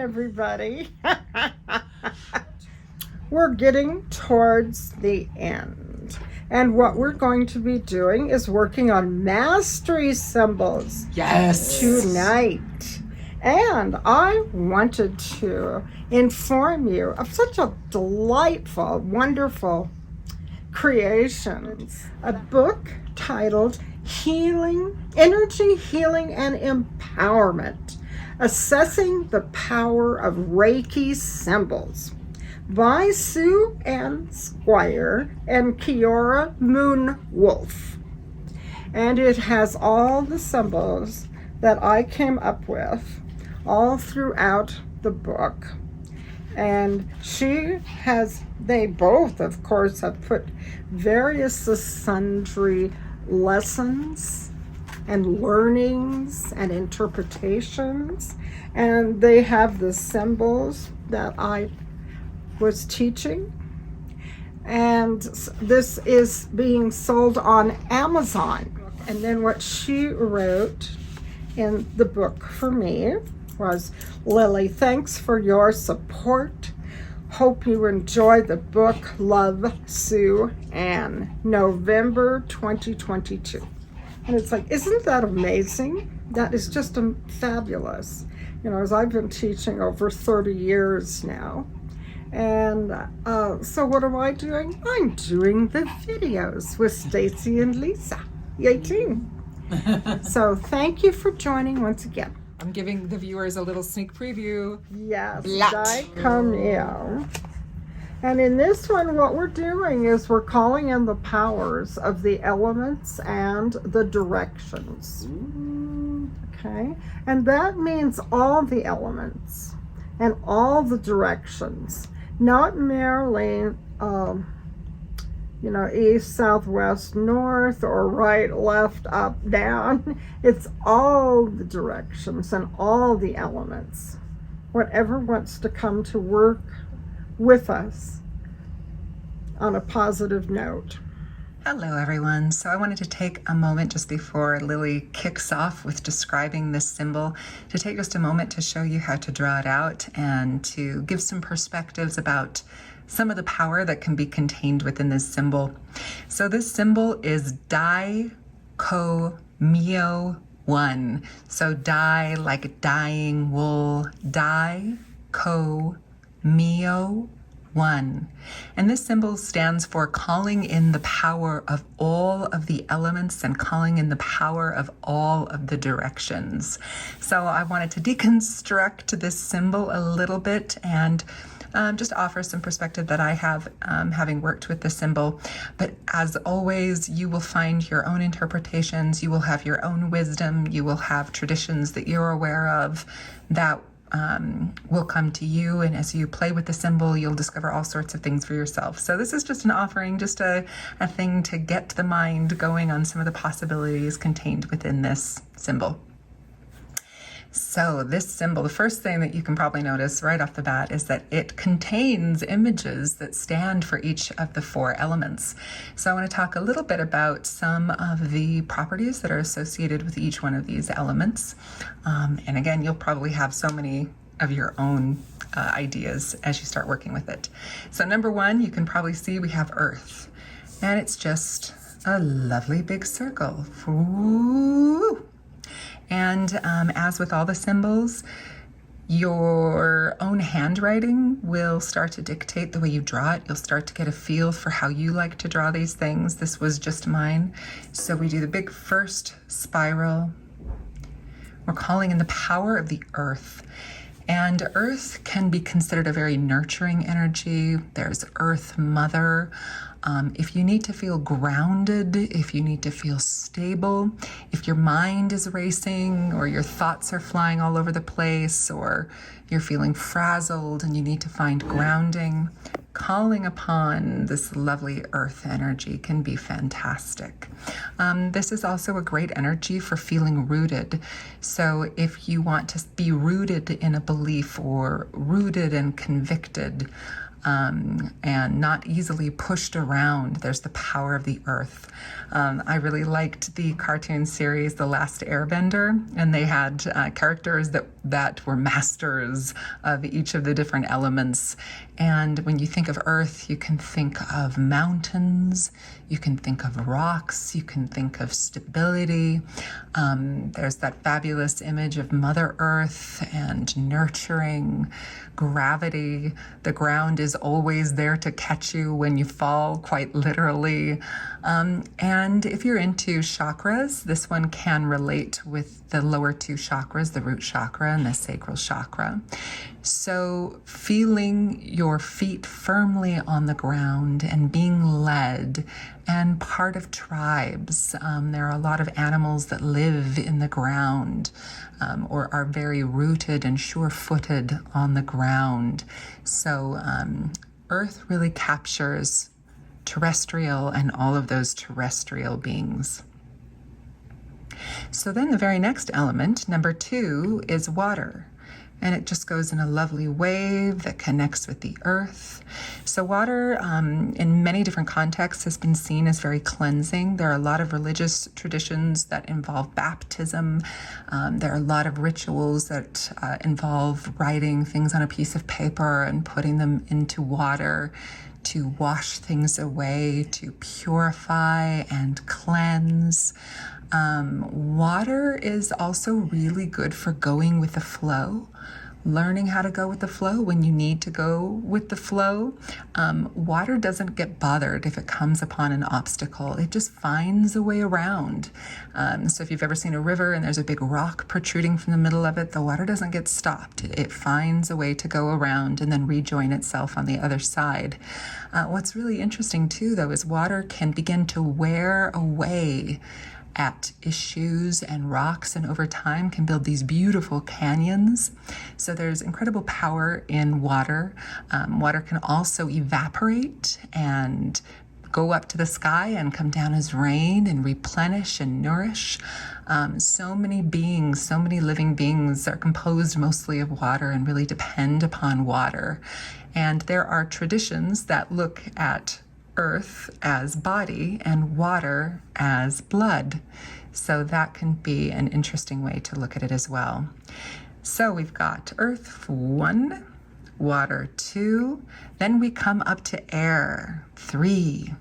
everybody. We're getting towards the end. And what we're going to be doing is working on mastery symbols tonight. And I wanted to inform you of such a delightful, wonderful creation. A book titled Energy, Healing, and Empowerment, Assessing the Power of Reiki Symbols by Sue Ann Squire and Kiora Moonwolf. And it has all the symbols that I came up with all throughout the book. And they both, of course, have put various sundry lessons and learnings and interpretations. And they have the symbols that I was teaching. And this is being sold on Amazon. And then what she wrote in the book for me was, Lilli, thanks for your support. Hope you enjoy the book. Love, Sue Ann, November 2022. And it's like, isn't that amazing? That is just fabulous. You know, as I've been teaching over 30 years now. And so what am I doing? I'm doing the videos with Stacey and Lisa. Yay team. So thank you for joining once again. I'm giving the viewers a little sneak preview. Yes, Dai Ko Mio. And in this one, what we're doing is we're calling in the powers of the elements and the directions. Okay? And that means all the elements and all the directions, not merely east, south, west, north, or right, left, up, down. It's all the directions and all the elements. Whatever wants to come to work with us on a positive note. Hello everyone. So I wanted to take a moment just before Lilli kicks off with describing this symbol to take just a moment to show you how to draw it out and to give some perspectives about some of the power that can be contained within this symbol. So this symbol is Dai Ko Mio 1. So dye like dyeing wool, Dai Ko Mio 1. And this symbol stands for calling in the power of all of the elements and calling in the power of all of the directions. So I wanted to deconstruct this symbol a little bit and just offer some perspective that I have having worked with the symbol. But as always, you will find your own interpretations, you will have your own wisdom, you will have traditions that you're aware of that will come to you, and as you play with the symbol, you'll discover all sorts of things for yourself. So this is just an offering, just a thing to get the mind going on some of the possibilities contained within this symbol. So this symbol, the first thing that you can probably notice right off the bat is that it contains images that stand for each of the 4 elements. So I want to talk a little bit about some of the properties that are associated with each one of these elements. And again, you'll probably have so many of your own ideas as you start working with it. So number 1, you can probably see we have Earth, and it's just a lovely big circle. Ooh. And as with all the symbols, your own handwriting will start to dictate the way you draw it. You'll start to get a feel for how you like to draw these things. This was just mine. So we do the big first spiral. We're calling in the power of the earth. And earth can be considered a very nurturing energy. There's Earth Mother. If you need to feel grounded, if you need to feel stable, if your mind is racing or your thoughts are flying all over the place, or you're feeling frazzled and you need to find grounding, calling upon this lovely earth energy can be fantastic. This is also a great energy for feeling rooted. So if you want to be rooted in a belief or rooted and convicted, and not easily pushed around. There's the power of the earth. I really liked the cartoon series, The Last Airbender, and they had characters that were masters of each of the different elements. And when you think of earth, you can think of mountains, you can think of rocks, you can think of stability. There's that fabulous image of Mother Earth and nurturing, gravity. The ground is always there to catch you when you fall, quite literally. And if you're into chakras, this one can relate with the lower two chakras, the root chakra and the sacral chakra. So feeling your feet firmly on the ground and being led and part of tribes. There are a lot of animals that live in the ground or are very rooted and sure-footed on the ground. So Earth really captures terrestrial and all of those terrestrial beings. So then the very next element, number 2, is water. And it just goes in a lovely wave that connects with the earth. So water, in many different contexts, has been seen as very cleansing. There are a lot of religious traditions that involve baptism. There are a lot of rituals that involve writing things on a piece of paper and putting them into water to wash things away, to purify and cleanse. Water is also really good for going with the flow, learning how to go with the flow when you need to go with the flow. Water doesn't get bothered if it comes upon an obstacle. It just finds a way around. So if you've ever seen a river and there's a big rock protruding from the middle of it, the water doesn't get stopped. It finds a way to go around and then rejoin itself on the other side. What's really interesting too, though, is water can begin to wear away at issues and rocks, and over time can build these beautiful canyons. So there's incredible power in water. Water can also evaporate and go up to the sky and come down as rain and replenish and nourish. So many beings, so many living beings are composed mostly of water and really depend upon water. And there are traditions that look at earth as body and water as blood. So that can be an interesting way to look at it as well. So we've got earth 1, water 2, then we come up to air 3.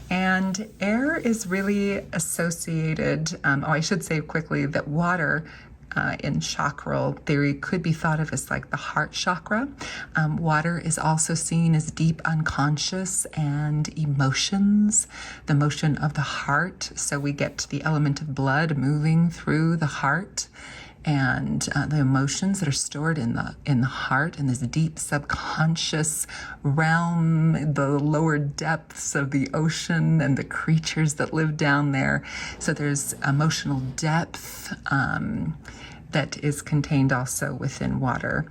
And air is really associated, I should say quickly that water in chakral theory could be thought of as like the heart chakra. Water is also seen as deep unconscious and emotions, the motion of the heart. So we get the element of blood moving through the heart, and the emotions that are stored in the heart, in this deep subconscious realm, the lower depths of the ocean and the creatures that live down there. So there's emotional depth that is contained also within water.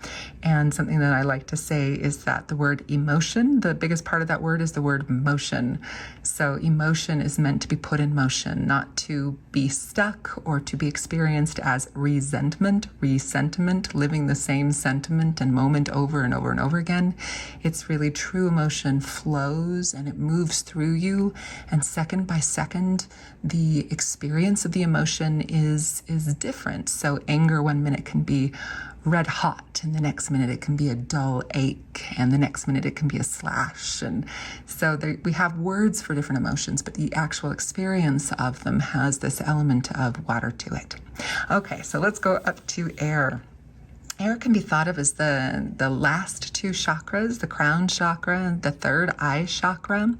And something that I like to say is that the word emotion, the biggest part of that word is the word motion. So emotion is meant to be put in motion, not to be stuck or to be experienced as resentment, living the same sentiment and moment over and over and over again. It's really true emotion flows and it moves through you. And second by second, the experience of the emotion is different. So anger one minute can be red hot, and the next minute it can be a dull ache, and the next minute it can be a slash. And so we have words for different emotions, but the actual experience of them has this element of water to it. Okay, so let's go up to air. Air can be thought of as the last 2 chakras, the crown chakra and the third eye chakra.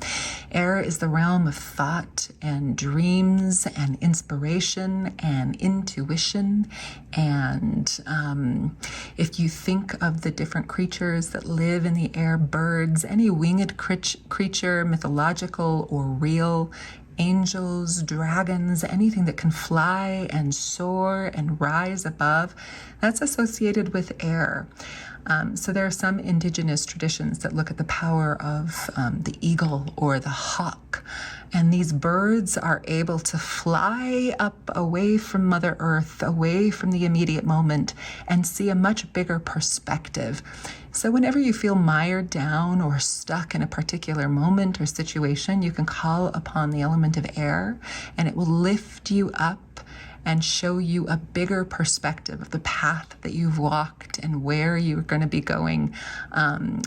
Air is the realm of thought and dreams and inspiration and intuition. And if you think of the different creatures that live in the air, birds, any winged creature, mythological or real, angels, dragons, anything that can fly and soar and rise above, that's associated with air. So there are some indigenous traditions that look at the power of the eagle or the hawk. And these birds are able to fly up away from Mother Earth, away from the immediate moment, and see a much bigger perspective. So whenever you feel mired down or stuck in a particular moment or situation, you can call upon the element of air, and it will lift you up and show you a bigger perspective of the path that you've walked and where you're going to be going.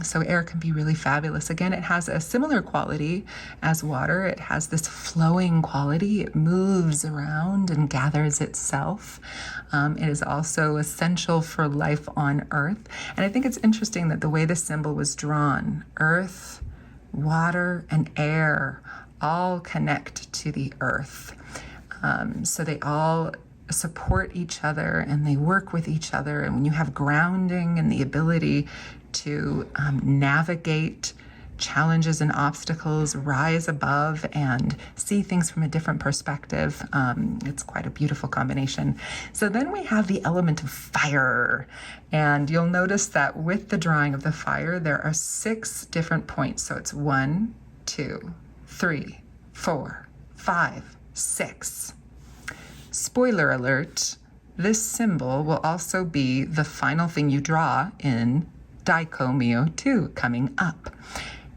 So air can be really fabulous. Again, it has a similar quality as water. It has this flowing quality. It moves around and gathers itself. It is also essential for life on Earth. And I think it's interesting that the way the symbol was drawn, earth, water, and air all connect to the earth. So they all support each other and they work with each other. And when you have grounding and the ability to navigate challenges and obstacles, rise above and see things from a different perspective, it's quite a beautiful combination. So then we have the element of fire. And you'll notice that with the drawing of the fire, there are 6 different points. So it's 1, 2, 3, 4, 5, 6. Spoiler alert, this symbol will also be the final thing you draw in Dai Ko Mio 2 coming up.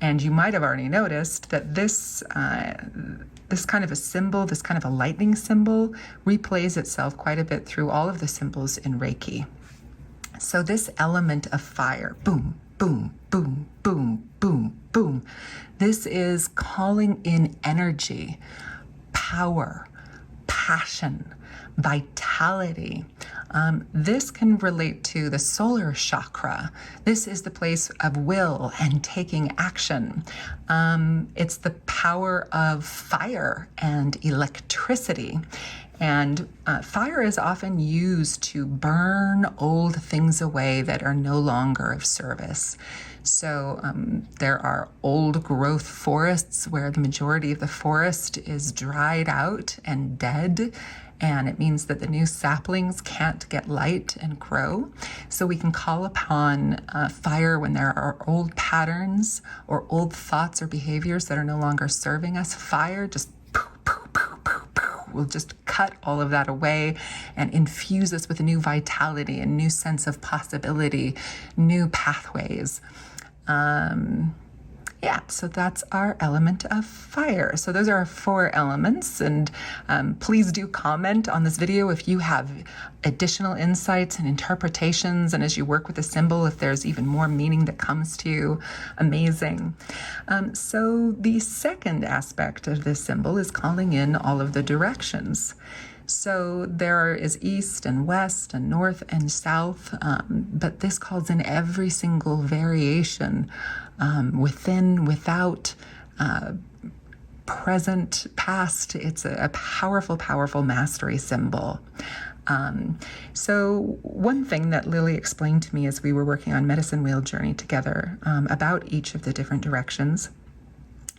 And you might have already noticed that this kind of a symbol, this kind of a lightning symbol, replays itself quite a bit through all of the symbols in Reiki. So this element of fire, boom, boom, boom, boom, boom, boom, this is calling in energy, power, passion, vitality. This can relate to the solar chakra. This is the place of will and taking action. It's the power of fire and electricity. And fire is often used to burn old things away that are no longer of service. So there are old growth forests where the majority of the forest is dried out and dead, and it means that the new saplings can't get light and grow. So we can call upon fire when there are old patterns or old thoughts or behaviors that are no longer serving us. Fire just will just cut all of that away and infuse us with a new vitality, a new sense of possibility, new pathways. So that's our element of fire. So those are our 4 elements, and please do comment on this video if you have additional insights and interpretations, and as you work with the symbol, if there's even more meaning that comes to you. Amazing. So the second aspect of this symbol is calling in all of the directions. So there is east and west and north and south, but this calls in every single variation, within, without, present, past. It's a powerful, powerful mastery symbol. So one thing that Lilli explained to me as we were working on Medicine Wheel Journey together, about each of the different directions,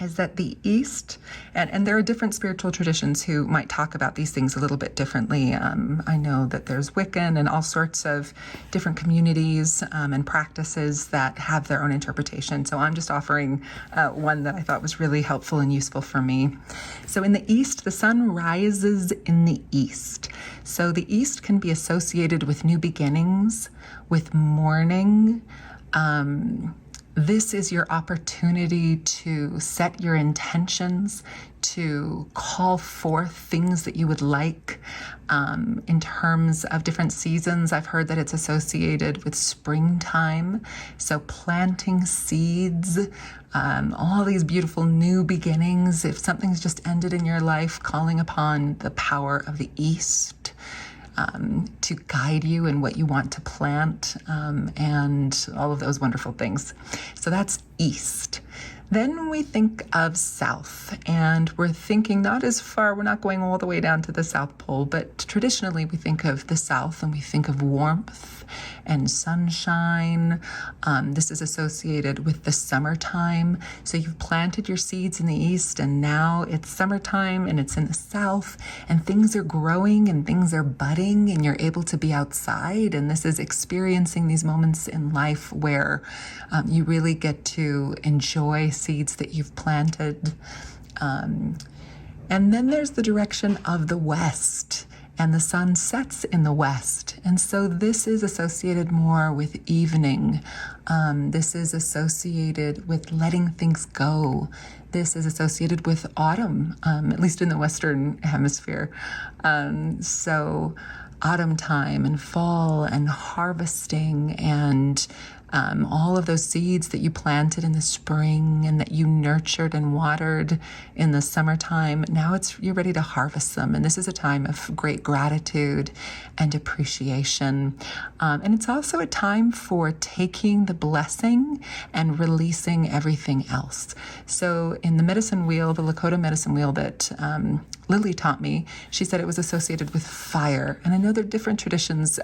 is that the East, and there are different spiritual traditions who might talk about these things a little bit differently. I know that there's Wiccan and all sorts of different communities and practices that have their own interpretation. So I'm just offering one that I thought was really helpful and useful for me. So in the East, the sun rises in the East. So the East can be associated with new beginnings, with morning. This is your opportunity to set your intentions, to call forth things that you would like. In terms of different seasons, I've heard that it's associated with springtime. So planting seeds, all these beautiful new beginnings. If something's just ended in your life, calling upon the power of the East to guide you in what you want to plant, and all of those wonderful things. So that's East. Then we think of South, and we're thinking not as far, we're not going all the way down to the South Pole, but traditionally we think of the South and we think of warmth and sunshine. This is associated with the summertime. So you've planted your seeds in the east, and now it's summertime and it's in the south, and things are growing and things are budding, and you're able to be outside. And this is experiencing these moments in life where you really get to enjoy seeds that you've planted. And then there's the direction of the west, and the sun sets in the west. And so this is associated more with evening. This is associated with letting things go. This is associated with autumn, at least in the Western Hemisphere. So autumn time and fall and harvesting and all of those seeds that you planted in the spring and that you nurtured and watered in the summertime, now you're ready to harvest them. And this is a time of great gratitude and appreciation. And it's also a time for taking the blessing and releasing everything else. So in the medicine wheel, the Lakota medicine wheel that Lilli taught me, she said it was associated with fire. And I know that different traditions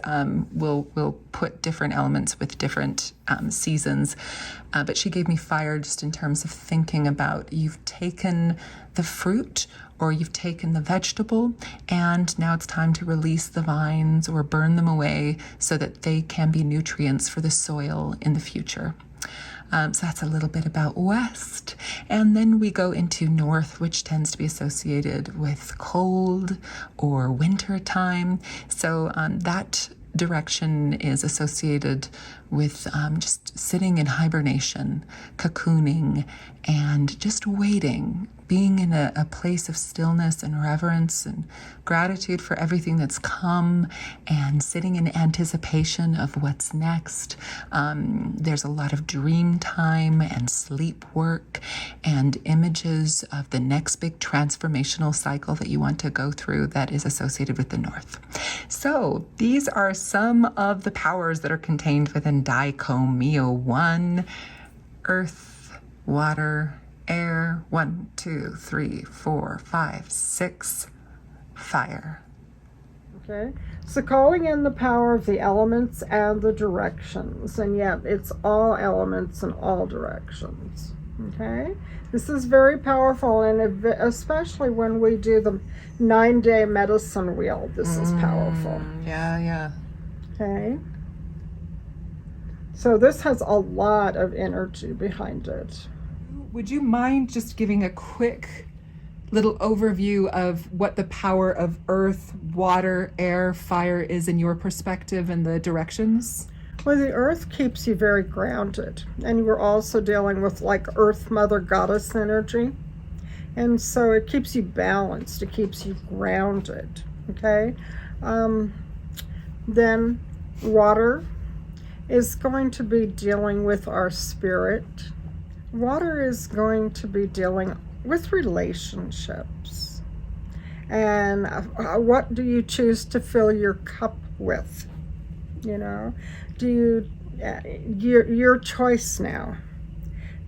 will put different elements with different seasons, but she gave me fire just in terms of thinking about you've taken the fruit or you've taken the vegetable, and now it's time to release the vines or burn them away so that they can be nutrients for the soil in the future. So that's a little bit about west. And then we go into north, which tends to be associated with cold or winter time. So that direction is associated with just sitting in hibernation, cocooning, and just waiting, being in a place of stillness and reverence and gratitude for everything that's come, and sitting in anticipation of what's next. There's a lot of dream time and sleep work and images of the next big transformational cycle that you want to go through that is associated with the north. So these are some of the powers that are contained within Dai Ko Mio. 1, earth, water, air. 1, 2, 3, 4, 5, 6, fire. Okay, so calling in the power of the elements and the directions, and yet it's all elements and all directions. Okay, this is very powerful, and especially when we do the 9-day medicine wheel, this is powerful. Yeah. Okay, so this has a lot of energy behind it. Would you mind just giving a quick little overview of what the power of earth, water, air, fire is in your perspective and the directions? Well, the earth keeps you very grounded, and we're also dealing with like earth mother goddess energy. And so it keeps you balanced, it keeps you grounded, okay? Then water is going to be dealing with our spirit. Water is going to be dealing with relationships. And what do you choose to fill your cup with? You know, your choice now,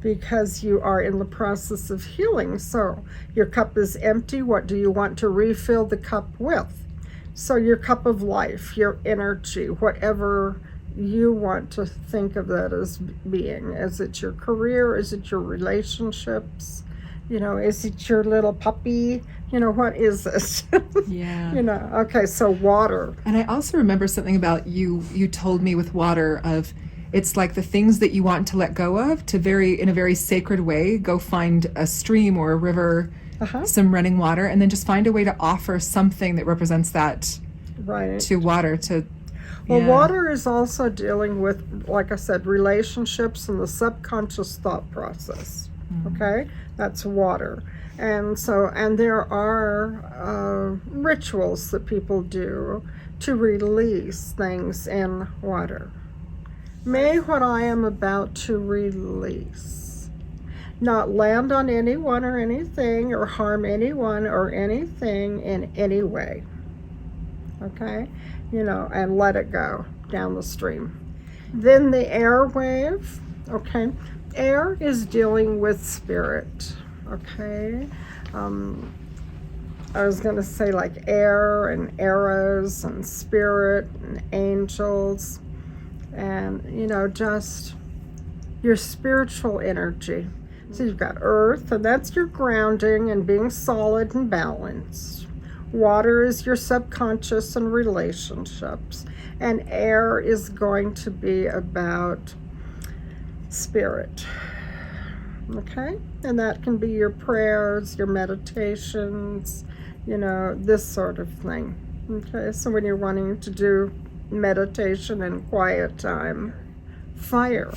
because you are in the process of healing. So your cup is empty. What do you want to refill the cup with? So your cup of life, your energy, whatever you want to think of that as being. Is it your career? Is it your relationships? You know, is it your little puppy? You know, what is it? Yeah. You know, okay, so water. And I also remember something about you told me with water of, it's like the things that you want to let go of in a very sacred way, go find a stream or a river, some running water, and then just find a way to offer something that represents that to water. Well, water is also dealing with, like I said, relationships and the subconscious thought process. Okay, that's water. And there are rituals that people do to release things in water. May what I am about to release not land on anyone or anything, or harm anyone or anything in any way. Okay, you know, and let it go down the stream. Then the air wave. Okay, air is dealing with spirit. Okay, I was going to say like air and arrows and spirit and angels. and, you know, just your spiritual energy. So you've got earth, and that's your grounding and being solid and balanced. Water is your subconscious and relationships. And air is going to be about spirit. Okay? And that can be your prayers, your meditations, you know, this sort of thing. Okay? So when you're wanting to do meditation and quiet time, fire.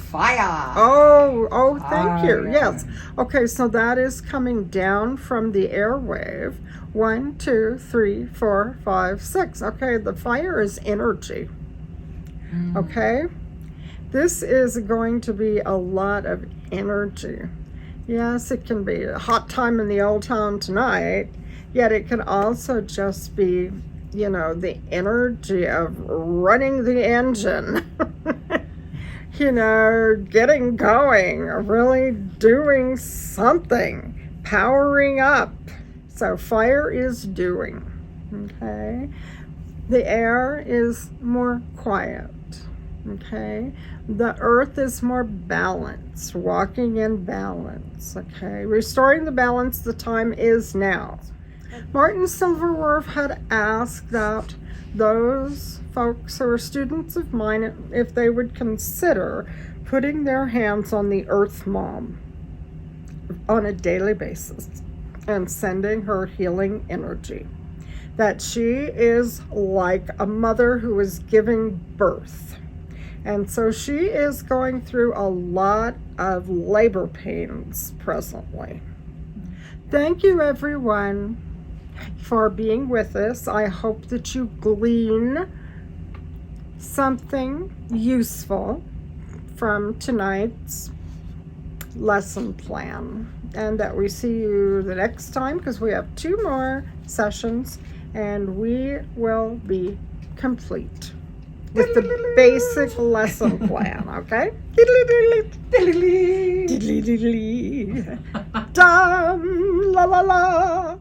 Oh, thank you. Yes. Okay, so that is coming down from the airwave. 1, 2, 3, 4, 5, 6. Okay, the fire is energy. Okay? This is going to be a lot of energy. Yes, it can be a hot time in the old town tonight, yet it can also just be, you know, the energy of running the engine. You know, getting going, really doing something, powering up. So fire is doing, okay? The air is more quiet, okay? The earth is more balanced, walking in balance, okay? Restoring the balance, the time is now. Martin Silverworth had asked that those folks who are students of mine, if they would consider putting their hands on the Earth Mom on a daily basis and sending her healing energy. That she is like a mother who is giving birth. And so she is going through a lot of labor pains presently. Thank you, everyone, for being with us. I hope that you glean something useful from tonight's lesson plan, and that we see you the next time, because we have 2 more sessions and we will be complete with the basic lesson plan. Okay? Dum la la la.